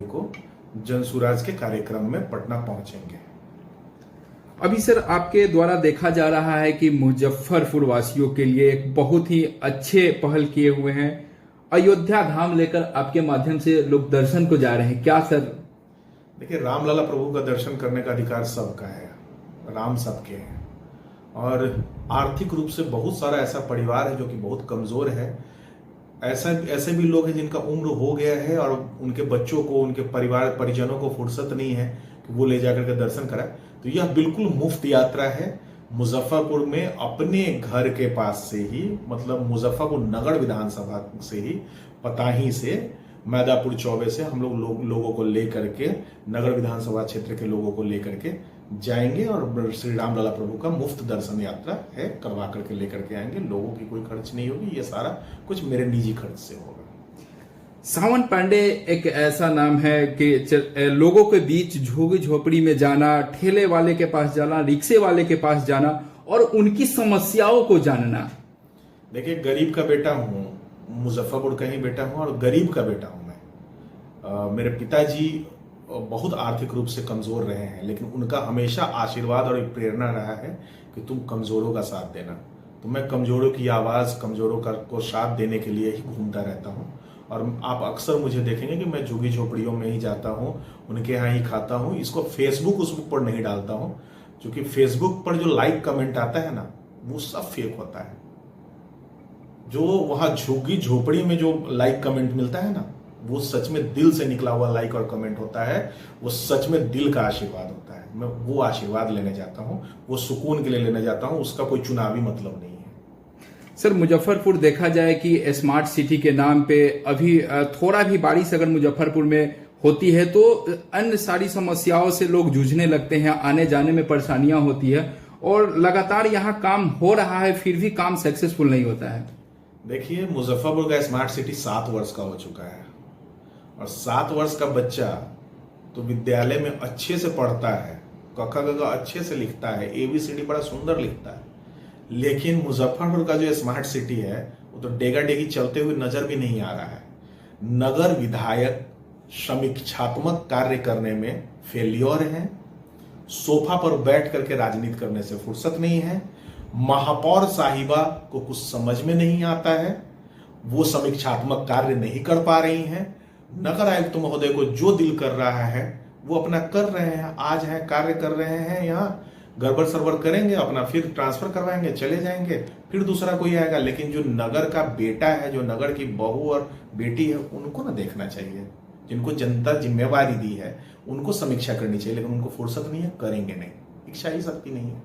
को जनसुराज के कार्यक्रम में पटना पहुंचेंगे। अभी सर आपके द्वारा देखा जा रहा है कि मुजफ्फरपुर वासियों के लिए एक बहुत ही अच्छे पहल किए हुए हैं। अयोध्या धाम लेकर आपके माध्यम से लोग दर्शन को जा रहे हैं, क्या सर? देखिए, रामलला प्रभु का दर्शन करने का अधिकार सबका है, राम सबके हैं। और आर्थिक रूप से बहुत सारा ऐसा परिवार है जो कि बहुत कमजोर है। ऐसे भी लोग हैं जिनका उम्र हो गया है और उनके बच्चों को, उनके परिवार परिजनों को फुर्सत नहीं है कि वो ले जाकर के दर्शन कराए। तो यह बिल्कुल मुफ्त यात्रा है। मुजफ्फरपुर में अपने घर के पास से ही, मतलब मुजफ्फरपुर नगर विधानसभा से ही, पताही से, मैदापुर चौबे से हम लोगों को लेकर के, नगर विधानसभा क्षेत्र के लोगों को लेकर के जाएंगे और श्री रामलला प्रभु का मुफ्त दर्शन यात्रा है, करवा करके लेकर के आएंगे। लोगों की कोई खर्च नहीं होगी, ये सारा कुछ मेरे निजी खर्च से होगा। सावन पांडे एक ऐसा नाम है कि लोगों के बीच झोगी झोपड़ी में जाना, ठेले वाले के पास जाना, रिक्शे वाले के पास जाना और उनकी समस्याओं को जानना। देखिए, गरीब का बेटा हूँ, मुजफ्फरपुर का ही बेटा हूँ और गरीब का बेटा हूँ मैं। मेरे पिताजी बहुत आर्थिक रूप से कमजोर रहे हैं, लेकिन उनका हमेशा आशीर्वाद और एक प्रेरणा रहा है कि तुम कमजोरों का साथ देना। तो मैं कमजोरों की आवाज, कमजोरों को साथ देने के लिए ही घूमता रहता हूँ। और आप अक्सर मुझे देखेंगे कि मैं झुग्गी झोपड़ियों में ही जाता हूँ, उनके यहाँ ही खाता हूँ। इसको फेसबुक पर नहीं डालता हूँ, क्योंकि फेसबुक पर जो लाइक कमेंट आता है ना, वो सब फेक होता है। जो वहां झुग्गी झोपड़ी में जो लाइक कमेंट मिलता है ना, वो सच में दिल से निकला हुआ लाइक और कमेंट होता है। वो सच में दिल का आशीर्वाद होता है। मैं वो आशीर्वाद लेने जाता हूँ, वो सुकून के लिए लेने जाता हूँ। उसका कोई चुनावी मतलब नहीं है। सर, मुजफ्फरपुर देखा जाए कि स्मार्ट सिटी के नाम पे अभी थोड़ा भी बारिश अगर मुजफ्फरपुर में होती है तो अन्य सारी समस्याओं से लोग जूझने लगते हैं, आने जाने में परेशानियां होती है और लगातार यहाँ काम हो रहा है, फिर भी काम सक्सेसफुल नहीं होता है। देखिए, मुजफ्फरपुर का स्मार्ट सिटी 7 वर्ष का हो चुका है और 7 वर्ष का बच्चा तो विद्यालय में अच्छे से पढ़ता है, कखा गगा अच्छे से लिखता है, ABCD बड़ा सुंदर लिखता है। लेकिन मुजफ्फरपुर का जो स्मार्ट सिटी है वो तो डेगा डेगी चलते हुए नजर भी नहीं आ रहा है। नगर विधायक समीक्षात्मक कार्य करने में फेलियर है, सोफा पर बैठ करके राजनीति करने से फुर्सत नहीं है, महापौर साहिबा को कुछ समझ में नहीं आता है, वो समीक्षात्मक कार्य नहीं कर पा रही हैं। नगर आयुक्त महोदय को जो दिल कर रहा है वो अपना कर रहे हैं, आज है कार्य कर रहे हैं, यहाँ गड़बड़ सरबड़ करेंगे, अपना फिर ट्रांसफर करवाएंगे, चले जाएंगे, फिर दूसरा कोई आएगा। लेकिन जो नगर का बेटा है, जो नगर की बहू और बेटी है, उनको ना देखना चाहिए। जिनको जनता जिम्मेवारी दी है उनको समीक्षा करनी चाहिए, लेकिन उनको फुर्सत नहीं है, करेंगे नहीं, इच्छा ही शक्ति नहीं है।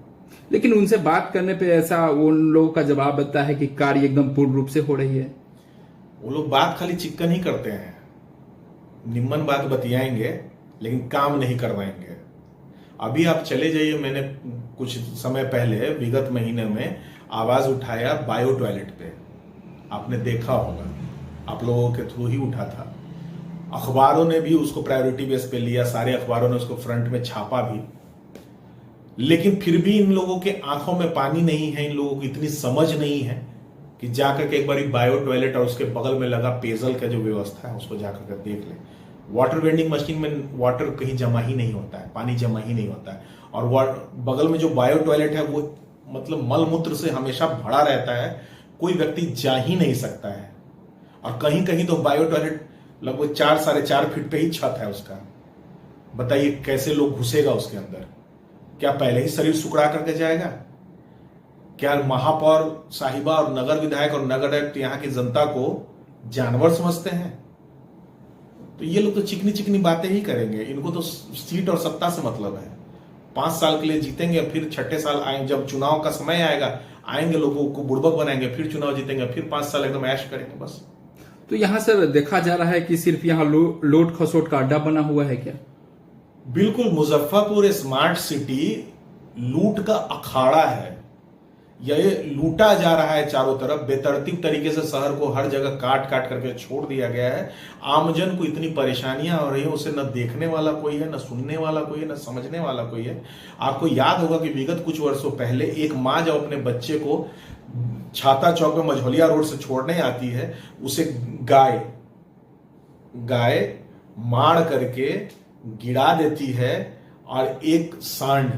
लेकिन उनसे बात करने पे ऐसा उन लोगों का जवाब बनता है कि कार्य एकदम पूर्ण रूप से हो रही है। वो लोग बात खाली चिक्कन ही करते हैं, निम्न बात बतियाएंगे लेकिन काम नहीं करवाएंगे। अभी आप चले जाइए, मैंने कुछ समय पहले विगत महीने में आवाज उठाया बायो टॉयलेट पे, आपने देखा होगा, आप लोगों के थ्रू ही उठा था। अखबारों ने भी उसको प्रायोरिटी बेस पे लिया, सारे अखबारों ने उसको फ्रंट में छापा भी। लेकिन फिर भी इन लोगों के आंखों में पानी नहीं है, इन लोगों को इतनी समझ नहीं है कि जाकर के एक बार बायो टॉयलेट और उसके बगल में लगा पेयजल का जो व्यवस्था है उसको जाकर के देख ले। वाटर वेंडिंग मशीन में वाटर कहीं जमा ही नहीं होता है, पानी जमा ही नहीं होता है। और बगल में जो बायो टॉयलेट है वो मतलब मल मूत्र से हमेशा भरा रहता है, कोई व्यक्ति जा ही नहीं सकता है। और कहीं कहीं तो बायो टॉयलेट लगभग 4-4.5 फीट पे ही छत है उसका। बताइए कैसे लोग घुसेगा उसके अंदर? क्या पहले ही शरीर सुकड़ा करके जाएगा? क्या महापौर साहिबा और नगर विधायक और नगर आयुक्त यहाँ की जनता को जानवर समझते हैं? तो ये लोग तो चिकनी चिकनी बातें ही करेंगे, इनको तो सीट और सत्ता से मतलब है। 5 साल के लिए जीतेंगे, फिर 6ठे साल आएंगे, जब चुनाव का समय आएगा आएंगे, लोगों को बुड़बक बनाएंगे, फिर चुनाव जीतेंगे, फिर 5 साल एकदम ऐश करेंगे बस। तो यहाँ सर देखा जा रहा है कि सिर्फ यहाँ लोट खसोट का अड्डा बना हुआ है क्या? बिल्कुल, मुजफ्फरपुर स्मार्ट सिटी लूट का अखाड़ा है। यह लूटा जा रहा है चारों तरफ, बेतरतीब तरीके से शहर को हर जगह काट काट करके छोड़ दिया गया है। आमजन को इतनी परेशानियां हो रही है, उसे न देखने वाला कोई है, न सुनने वाला कोई है, न समझने वाला कोई है। आपको याद होगा कि विगत कुछ वर्षों पहले एक माँ जब अपने बच्चे को छाता चौक में मझौलिया रोड से छोड़ने आती है, उसे गाय मार करके गिरा देती है और एक सांड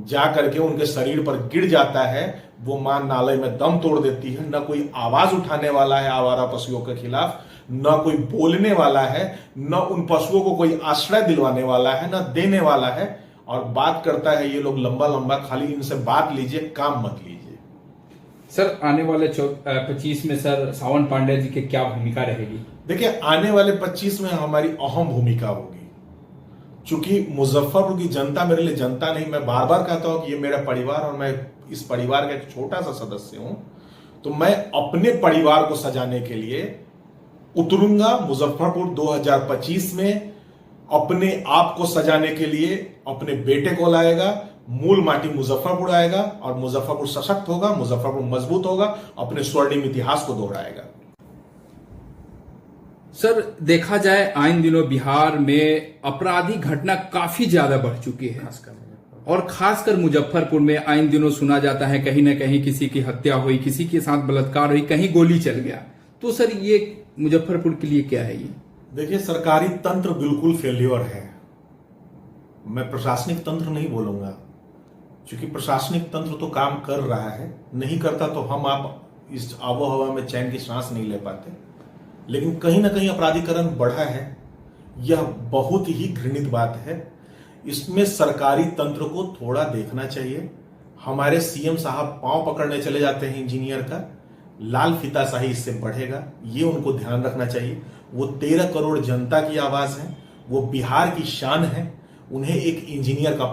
जा करके उनके शरीर पर गिर जाता है, वो मां नाले में दम तोड़ देती है। न कोई आवाज उठाने वाला है आवारा पशुओं के खिलाफ, न कोई बोलने वाला है, न उन पशुओं को कोई आश्रय दिलवाने वाला है, न देने वाला है। और बात करता है ये लोग लंबा लंबा, खाली इनसे बात लीजिए, काम मत लीजिए। सर आने वाले 25 में सर सावन पांडे जी की क्या भूमिका रहेगी? देखिए, आने वाले 25 में हमारी अहम भूमिका होगी। चूंकि मुजफ्फरपुर की जनता मेरे लिए जनता नहीं, मैं बार बार कहता हूं कि ये मेरा परिवार और मैं इस परिवार का एक छोटा सा सदस्य हूं, तो मैं अपने परिवार को सजाने के लिए उतरूंगा मुजफ्फरपुर 2025 में। अपने आप को सजाने के लिए अपने बेटे को लाएगा, मूल माटी मुजफ्फरपुर आएगा और मुजफ्फरपुर सशक्त होगा, मुजफ्फरपुर मजबूत होगा, अपने स्वर्णिम इतिहास को दोहराएगा। सर देखा जाए आइन दिनों बिहार में आपराधिक घटना काफी ज्यादा बढ़ चुकी है, और खासकर मुजफ्फरपुर में आइन दिनों सुना जाता है कहीं ना कहीं किसी की हत्या हुई, किसी के साथ बलात्कार हुई, कहीं गोली चल गया। तो सर ये मुजफ्फरपुर के लिए क्या है? ये देखिए, सरकारी तंत्र बिल्कुल फेल्योर है। मैं प्रशासनिक तंत्र नहीं बोलूंगा, क्योंकि प्रशासनिक तंत्र तो काम कर रहा है, नहीं करता तो हम आप इस आबो हवा में चैन की सांस नहीं ले पाते। लेकिन कहीं ना कहीं अपराधीकरण बढ़ा है, यह बहुत ही घृणित बात है। इसमें सरकारी तंत्र को थोड़ा देखना चाहिए। हमारे सीएम साहब पांव पकड़ने चले जाते हैं इंजीनियर का, लाल फीताशाही इससे बढ़ेगा, ये उनको ध्यान रखना चाहिए। वो 13 करोड़ जनता की आवाज है, वो बिहार की शान है, उन्हें एक इंजीनियर का